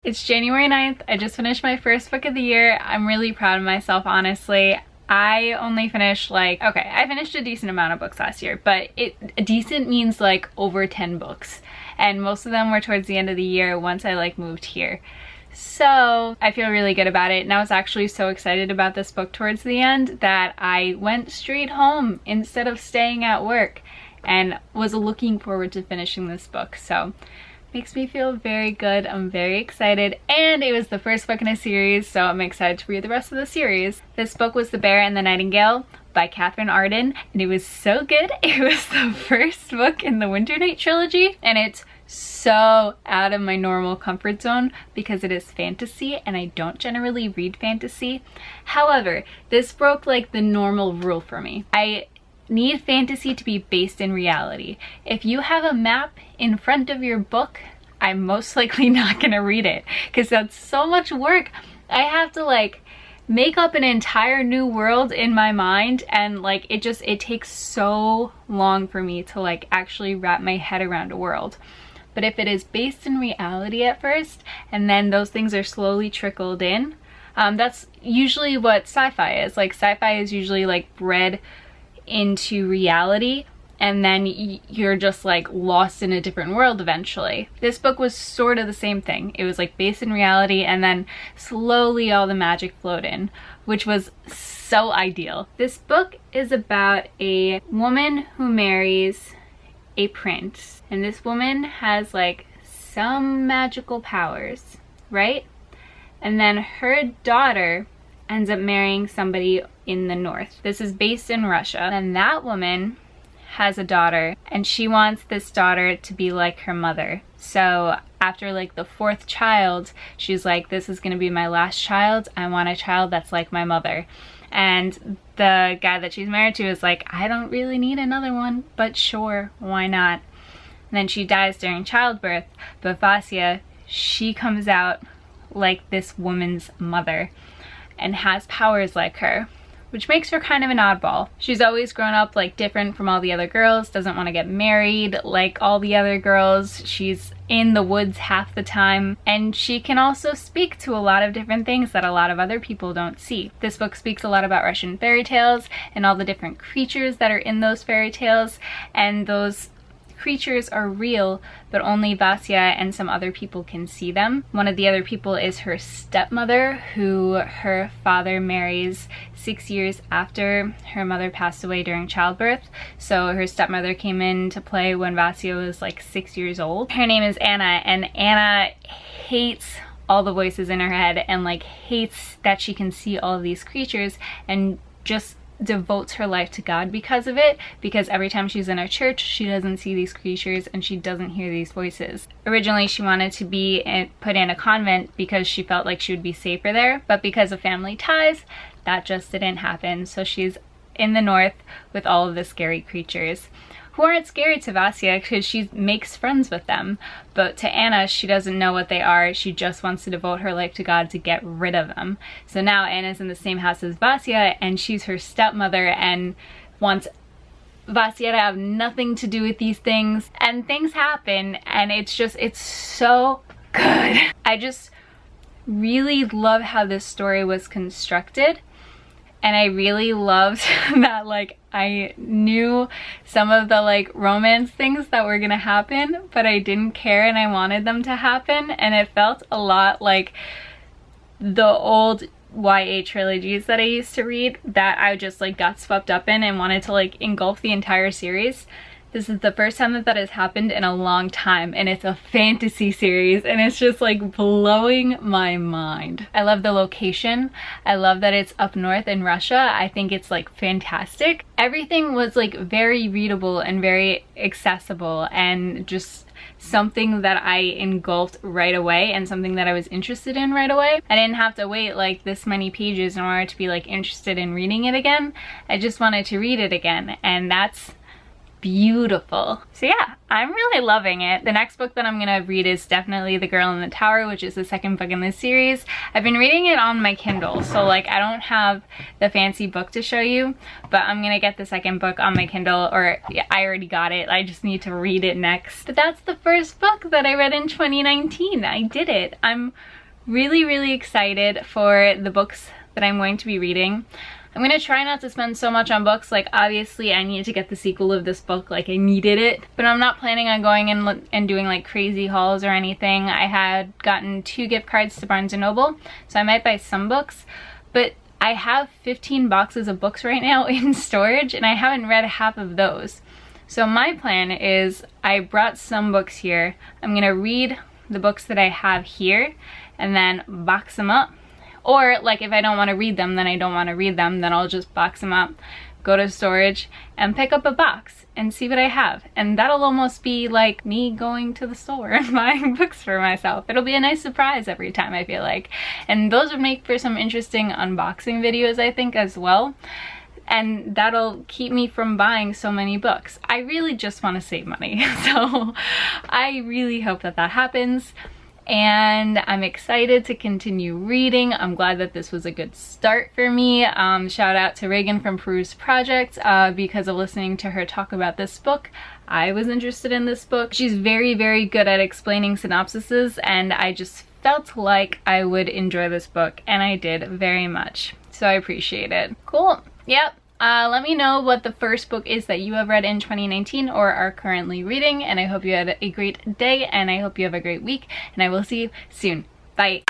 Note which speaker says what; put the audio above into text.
Speaker 1: It's January 9th. I just finished my first book of the year. I'm really proud of myself, honestly. I only finished I finished a decent amount of books last year, but decent means like over 10 books. And most of them were towards the end of the year once I moved here. So I feel really good about it. And I was actually so excited about this book towards the end that I went straight home instead of staying at work and was looking forward to finishing this book. So makes me feel very good. I'm very excited, and it was the first book in a series, so I'm excited to read the rest of the series. This book was The Bear and the Nightingale by Katherine Arden, and it was so good. It was the first book in the Winternight trilogy, and it's so out of my normal comfort zone because it is fantasy and I don't generally read fantasy. However, this broke the normal rule for me. I need fantasy to be based in reality. If you have a map in front of your book, I'm most likely not gonna read it because that's so much work. I have to make up an entire new world in my mind, and it takes so long for me to actually wrap my head around a world. But if it is based in reality at first and then those things are slowly trickled in, that's usually what sci-fi is. Sci-fi is usually bred into reality, and then you're just lost in a different world eventually. This book was sort of the same thing. It was based in reality, and then slowly all the magic flowed in, which was so ideal. This book is about a woman who marries a prince, and this woman has some magical powers, right? And then her daughter ends up marrying somebody in the north. This is based in Russia. And that woman has a daughter, and she wants this daughter to be like her mother. So after the fourth child, she's like, this is gonna be my last child. I want a child that's like my mother. And the guy that she's married to is like, I don't really need another one, but sure, why not? And then she dies during childbirth, but Vasya, she comes out like this woman's mother and has powers like her, which makes her kind of an oddball. She's always grown up different from all the other girls, doesn't want to get married like all the other girls. She's in the woods half the time, and she can also speak to a lot of different things that a lot of other people don't see. This book speaks a lot about Russian fairy tales and all the different creatures that are in those fairy tales, and those creatures are real, but only Vasya and some other people can see them. One of the other people is her stepmother, who her father marries 6 years after her mother passed away during childbirth. So her stepmother came into play when Vasya was 6 years old. Her name is Anna, and Anna hates all the voices in her head and hates that she can see all of these creatures, and just devotes her life to God because of it, because every time she's in a church she doesn't see these creatures and she doesn't hear these voices. Originally she wanted to be put in a convent because she felt like she would be safer there, but because of family ties that just didn't happen. So she's in the north with all of the scary creatures who aren't scary to Vasya because she makes friends with them, but to Anna, she doesn't know what they are. She just wants to devote her life to God to get rid of them. So now Anna's in the same house as Vasya, and she's her stepmother and wants Vasya to have nothing to do with these things, and things happen, and it's so good. I just really love how this story was constructed. And I really loved that I knew some of the romance things that were gonna happen, but I didn't care and I wanted them to happen, and it felt a lot like the old YA trilogies that I used to read that I just got swept up in and wanted to engulf the entire series. This is the first time that has happened in a long time, and it's a fantasy series, and it's just blowing my mind. I love the location. I love that it's up north in Russia. I think it's fantastic. Everything was very readable and very accessible, and just something that I engulfed right away and something that I was interested in right away. I didn't have to wait this many pages in order to be interested in reading it again. I just wanted to read it again, and that's beautiful. So yeah, I'm really loving it. The next book that I'm gonna read is definitely The Girl in the Tower, which is the second book in this series. I've been reading it on my Kindle, so like I don't have the fancy book to show you, but I'm gonna get the second book on my Kindle, or yeah, I already got it. I just need to read it next. But that's the first book that I read in 2019. I did it. I'm really, really excited for the books that I'm going to be reading. I'm gonna try not to spend so much on books. Like obviously I need to get the sequel of this book, like I needed it, but I'm not planning on going in and doing like crazy hauls or anything. I had gotten 2 gift cards to Barnes & Noble, so I might buy some books, but I have 15 boxes of books right now in storage and I haven't read half of those. So my plan is I brought some books here. I'm gonna read the books that I have here and then box them up. Or like if I don't want to read them, then I don't want to read them, then I'll just box them up, go to storage and pick up a box and see what I have. And that'll almost be like me going to the store and buying books for myself. It'll be a nice surprise every time, I feel like. And those would make for some interesting unboxing videos, I think, as well. And that'll keep me from buying so many books. I really just want to save money. So I really hope that that happens. And I'm excited to continue reading. I'm glad that this was a good start for me. Shout out to Reagan from Peruse Project. Because of listening to her talk about this book, I was interested in this book. She's very, very good at explaining synopsises, and I just felt like I would enjoy this book, and I did very much. So I appreciate it. Cool. Yep. Let me know what the first book is that you have read in 2019 or are currently reading, and I hope you had a great day, and I hope you have a great week, and I will see you soon. Bye!